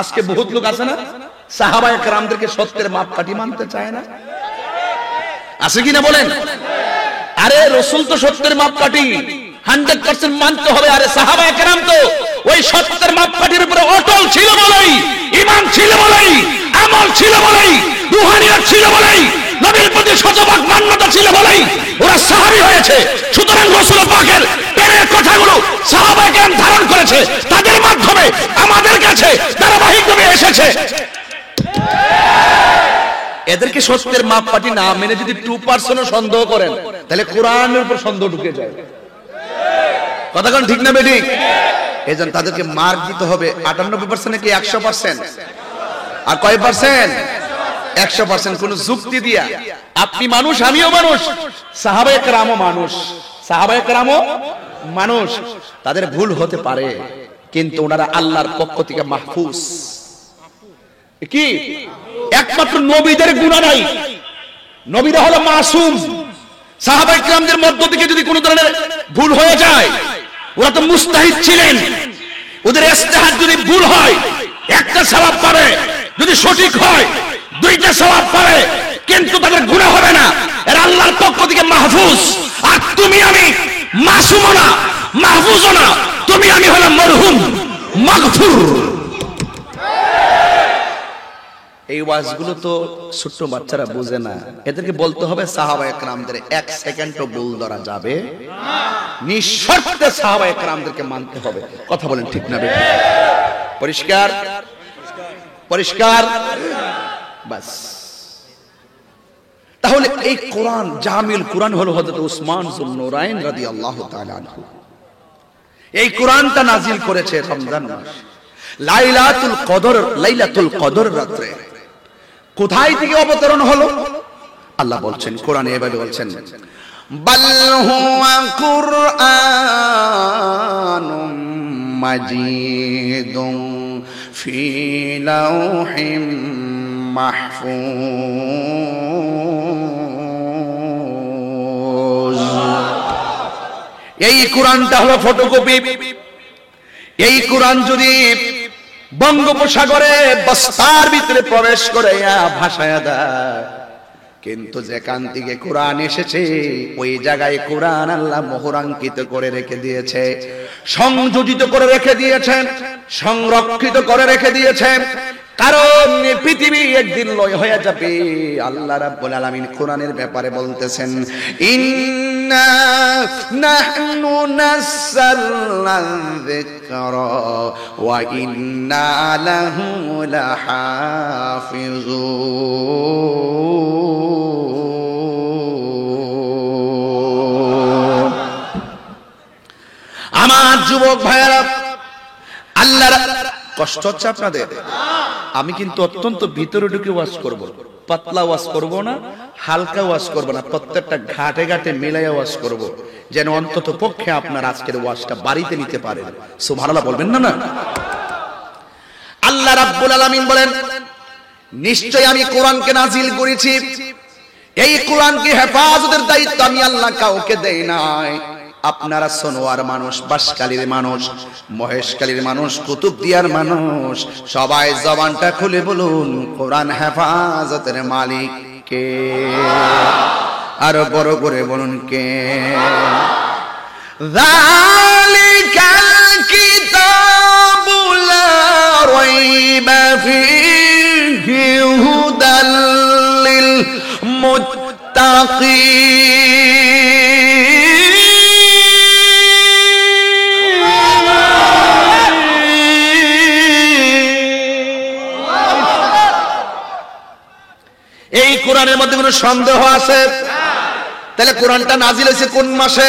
আজকে বহুত লোক আছে না সাহাবায়ে কেরামদেরকে সত্যের মাপকাঠি মানতে চায় না, আছে কিনা বলেন? আরে রাসূল তো সত্যের মাপকাঠি 100% মানতে হবে। আরে সাহাবায়ে কেরাম তো ওই সত্যের মাপকাঠির উপরে অটল ছিল বলেই, ঈমান ছিল বলেই, আমল ছিল বলেই, রূহানিয়ত ছিল বলেই, নবীর প্রতি শতভাগ মান্যতা ছিল বলেই ওরা সাহাবী হয়েছে। সুতরাং রাসূল পাকের প্রেমের কথাগুলো সাহাবায়ে কেরাম ধারণ করেছে, তাদের মাধ্যমে আমাদের কাছে ধারাবাহিকভাবে এসেছে। এদেরকে সত্যের মাপকাঠি না মেনে যদি 2% সন্দেহ করেন তাহলে কোরআনের উপর সন্দেহ ঢুকে যায়। কথা কোন ঠিক না বেঠিক? এজন্য তাদেরকে মার্ক দিতে হবে 98% নাকি 100%? আর কয় পার্সেন্ট? 100%। কোন যুক্তি দিয়া আপনি মানুষ, আমিও মানুষ, সাহাবায়ে কেরামও মানুষ, সাহাবায়ে কেরামও মানুষ, তাদের ভুল হতে পারে কিন্তু ওনারা আল্লাহর পক্ষ থেকে মাহফুজ। কি একমাত্র নবীদের গুনাহ নাই, নবীরা হলো মাসুম। সাহাবায়ে কেরামদের মধ্য থেকে যদি কোনো ধরনের ভুল হয়ে যায়, ওরা তো মুস্তাহিদ ছিলেন, ওদের ইজতিহাদ যদি ভুল হয় একটা সওয়াব পাবে, যদি সঠিক হয় 2টা সওয়াব পাবে, কিন্তু তাদের গুনাহ হবে না। এরা আল্লাহর পক্ষ থেকে মাহফুজ। আর তুমি আমি মাসুম না, মাহফুজ না, তুমি আমি হলাম মরহুম, মাগফুর। এই ওয়াজগুলো তো ছোট্ট বাচ্চারা বোঝে না, এদেরকে বলতে হবে সাহাবায়ে কেরামদের 1 সেকেন্ডও ভুল ধরা যাবে না, নিঃশর্তে সাহাবায়ে কেরামদেরকে মানতে হবে। কথা বলেন ঠিক না বেঠিক? পরিষ্কার পরিষ্কার বাস। তাহলে এই কোরআন, জামিল কোরআন হলো হযরত উসমান যুন্নুরাইন রাদিয়াল্লাহু তাআলা আনহু। এই কোরআনটা নাজিল করেছে রমজান মাস, লাইলাতুল কদর রাতে। কোথায় থেকে অবতরণ হলো? আল্লাহ বলছেন কোরআনে, এভাবে বলছেন, বাল হুয়া কুরআনুম মাজিদুন ফি লাওহিম মাহফুজ। এই কোরআনটা হলো ফটোকপি। এই কোরআন যদি বঙ্গোপসাগরে বস্তার ভিতরে প্রবেশ করে ভাসায়া দেয়, কিন্তু যেখান থেকে কোরআন এসেছে ওই জায়গায় কোরআন আল্লাহ মোহরাঙ্কিত করে রেখে দিয়েছে, সংযোজিত করে রেখে দিয়েছেন, সংরক্ষিত করে রেখে দিয়েছেন। কারণ পৃথিবী একদিন লয় হয়ে যাবে। আল্লাহ রাব্বুল আলামিন কোরআনের ব্যাপারে বলতেছেন, ইন্না নাহনু নাযালনা যিকরা ওয়া ইন্না লাহু লাহাফিজুন। আমার যুবক ভাইরা, আল্লাহর কষ্ট হচ্ছে আপনাদের? আমি কিন্তু অত্যন্ত ভিতরে ঢুকে ওয়াজ করব, পাতলা ওয়াজ করব না, হালকা ওয়াজ করব না, প্রত্যেকটা ঘাটে ঘাটে মিলাইয়া ওয়াজ করব, যেন অন্তত পক্ষে আপনার আজকের ওয়াজটা বাড়িতে নিতে পারেন। সুবহানাল্লাহ বলবেন না? না, আল্লাহ রাব্বুল আলামিন বলেন, নিশ্চয় আমি কোরআনকে নাজিল করেছি, এই কোরআনকে হেফাজতের দায়িত্ব আমি আল্লাহ কাউকে দেই নাই। আপনারা সোনোয়ার মানুষ, বাঁশখালীর মানুষ, মহেশখালীর মানুষ, কুতুবদিয়ার মানুষ, সবাই জবানটা খুলে বলুন কোরআন হেফাজতের মালিক কে? আরো বড় করে বলুন কে? যালিকাল কিতাবু লা রাইবা ফীহি হুদাল লিল মুত্তাকিন। এই কোরআনের মধ্যে কোনো সন্দেহ আছে? তাহলে কোরআনটা নাজিল হয়েছে কোন মাসে?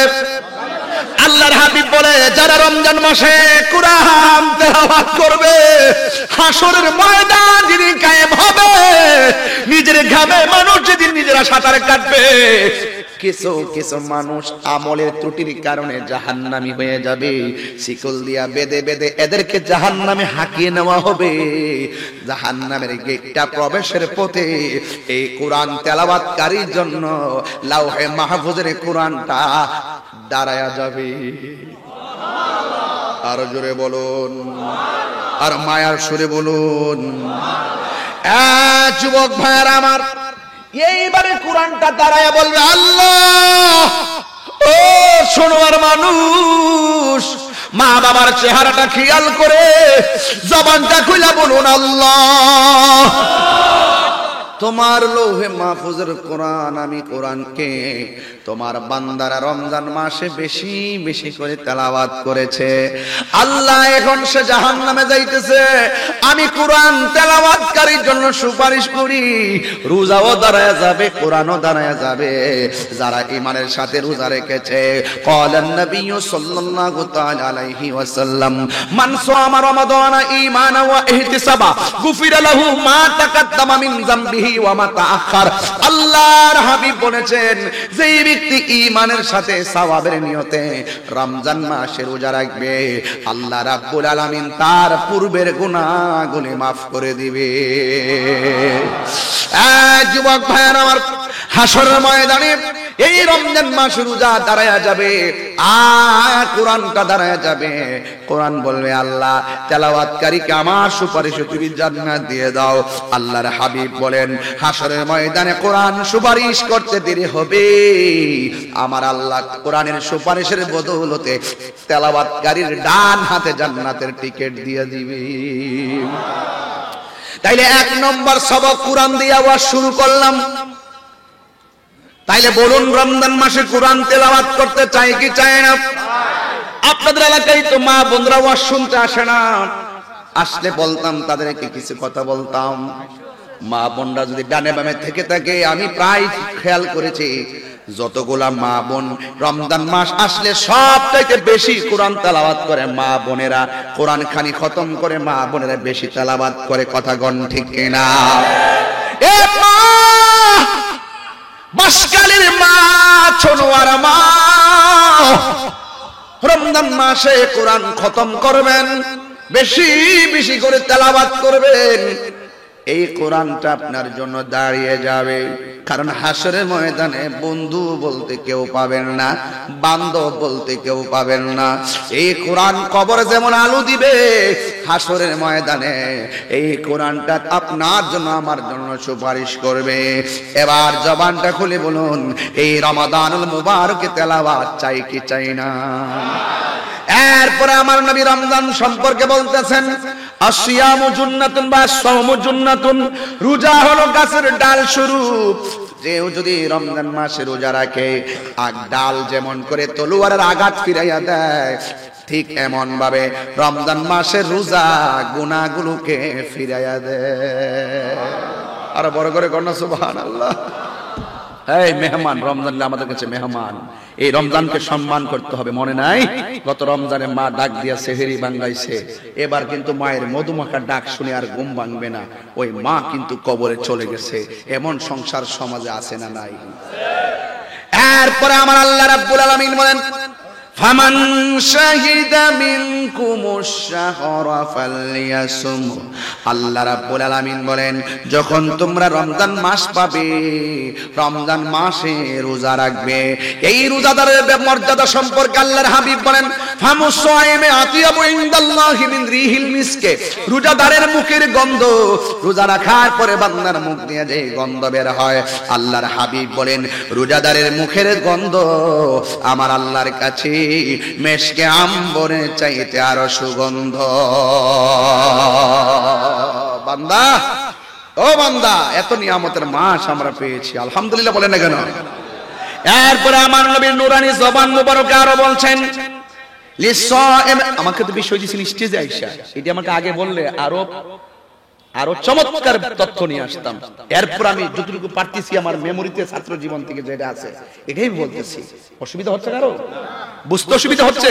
আল্লাহর হাবিব বলে, যারা রমজান মাসে কোরআন তেলাওয়াত করবে, হাসরের ময়দান যেদিন কায়েম হবে, নিজের ঘামে মানুষ যেদিন নিজেরা সাঁতার কাটবে, কিছু কিছু মানুষ আমলের ত্রুটির কারণে জাহান্নামী হয়ে যাবে। শিকল দিয়া বেঁধে বেঁধে এদেরকে জাহান্নামে হাঁকিয়ে নেওয়া হবে। জাহান্নামের গেটটা প্রবেশের পথে এই কোরআন তেলাওয়াতকারীর জন্য লাউহে মাহফুজের কোরআনটা দাঁড়ায়া যাবে। আরো জোরে বলুন, আর মায়ার সুরে বলুন যুবক ভাইয়ার আমার, এইবারে কোরআনটা দাঁড়ায় বলবে আল্লাহ। ও শোনোয়ার মানুষ, মা বাবার চেহারাটা খেয়াল করে জবানটা খুলে বলুন আল্লাহ। তোমার লৌহে মাহফুজের কোরআন, আমি কোরআনকে তোমার বান্দারা রমজান মাসে বেশি বেশি করে তেলাওয়াত করেছে। আল্লাহ এখন সে জাহান্নামে যাইতেছে, আমি কোরআন তেলাওয়াতকারীর জন্য সুপারিশ করি। রোজাও দাঁড়ায় যাবে, কোরআনও দাঁড়ায় যাবে যারা ঈমানের সাথে রোজা রেখেছে। ক্বালান নবিয়্যু সাল্লাল্লাহু তাআলা আলাইহি ওয়াসাল্লাম, মান সামা রমাদানা ঈমানা ওয়া ইহতিসাবা গুফিরা লাহু মা তাকাদ্দামা মিন যামবিহি ওয়া মা তাআখার। আল্লাহর হাবিব বলেছেন, যেই ব্যক্তি ঈমানের সাথে সওয়াবের নিয়তে রমজান মাসে রোজা রাখবে, আল্লাহ রাব্বুল আলামিন তার পূর্বের গুনাহগুলো maaf করে দিবে। যুবক ভাইরা আমার, হাসরের ময়দানে এই রমজান মাস রোজা দাঁড়ায়া যাবে আর কোরআনটা দাঁড়ায়া যাবে। কোরআন বলবে আল্লাহ তেলাওয়াতকারীকে আমার সুপারিশে তুমি জান্নাত দিয়ে দাও। আল্লাহর হাবিব বলেন, হাসরের ময়দানে কোরআন সুপারিশ করতে দেরি হবে, আমার আল্লাহ কোরআনের সুপারিশের বদৌলতে তেলাওয়াতকারীর ডান হাতে জান্নাতের টিকিট দিয়ে দিবে। তাইলে এক নম্বর সবক কোরআন দিয়ে আওয়াজ শুরু করলাম। তাইলে বলুন, রমজান মাসে কোরআন তেলাওয়াত করতে চাই কি চায় না? আপনাদের এলাকায় তো মা বোনরা ওয়াজ শুনতে আসে না, আসলে বলতাম তাদেরকে কিছু কথা বলতাম। মা বোনরা যদি ডানে বামে থেকে থাকে, আমি প্রায় খেয়াল করেছি যতগুলা মা বোন রমজান মাস আসলে সবচাইতে বেশি কোরআন তেলাওয়াত করে মা বোনেরা। কোরআন খানি খতম করে মা বোনেরা বেশি তেলাওয়াত করে। কথা গণ ঠিক কিনা? এ মা, বাসকালীর মা, ছোনোয়ার মা, রমজান মাসে কোরআন খতম করবেন, বেশি বেশি করে তেলাওয়াত করবেন। এই কোরআনটা আপনার জন্য দাঁড়িয়ে যাবে, কারণ হাসরের ময়দানে বন্ধু বলতে কেউ পাবেন না, বান্ধব বলতে কেউ পাবেন না। এই কোরআন কবরে যেমন আলো দিবে, হাসরের ময়দানে এই কোরআনটা আপনার জন্য আমার জন্য সুপারিশ করবে। এবার জবানটা খুলে বলুন, এই রমাদানুল মুবারকে তেলাওয়াত চাই কি চাই না? এরপরে আমার নবী রমজান সম্পর্কে বলতেছেন, আসিয়ামু জুন্নাতুন বা সাওমু জুন্নাতুন, রোজা হলো গাছের ডাল স্বরূপ। কেউ যদি রমজান মাসে রোজা রাখে, আগ ডাল যেমন করে তলোয়ারের আঘাত ফিরাইয়া দেয়, ঠিক এমন ভাবে রমজান মাসের রোজা গুনাহগুলোকে ফিরাইয়া দেয়। আর বড় করে কন্যা সুবহানাল্লাহ। এই মেহমান, রমজান আমাদের কাছে মেহমান, এই রমজানকে সম্মান করতে হবে। মনে নাই গত রমজানে মা ডাক দিয়া সেহেরি ভাঙাইছে, এবার কিন্তু মায়ের মধুমাখা ডাক শুনে আর ঘুম ভাঙবে না। ওই মা কিন্তু কবরে চলে গেছে। এমন সংসার সমাজে আছে না নাই? এরপরে আমার আল্লাহ রাব্বুল আলামিন বলেন, ফামান শাহিদা মিনকুমুশ শাহরা ফালইয়াসুম। আল্লাহ রাব্বুল আলামিন বলেন, যখন তোমরা রমজান মাস পাবে, রমজান মাসে রোজা রাখবে। এই রোজাদারের মর্যাদা সম্পর্কে আল্লাহর হাবিব বলেন, ফামুসাইমে আতিয়াবু ইনদাল্লাহি মিন রিহিল মিসকে। রোজাদারের মুখের গন্ধ, রোজা রাখার পরে বান্দার মুখ দিয়ে যে গন্ধ বের হয়, আল্লাহর হাবিব বলেন রোজাদারের মুখের গন্ধ আমার আল্লাহর কাছে মেশকে আম্বরের চাইতে আরো সুগন্ধ। বান্দা, ও বান্দা, এত নিয়ামতের মাস আমরা পেয়েছি, আলহামদুলিল্লাহ বলেন না কেন? এরপরে আমার নবীর নূরানি জবান মুবারকে আরো বলছেন, লিসাইম। আমাকে তো বিষয় দিয়েছেন স্টেজে আইসা, এটি আমাকে আগে বললে আরো চমৎকার তথ্য নিয়ে আসতাম। এরপর আমি যতটুকু পারতেছি আমার মেমোরিতে ছাত্র জীবন থেকে যেটা আছে এটাই বলতেছি। অসুবিধা হচ্ছে কারো? বুঝতে অসুবিধা হচ্ছে?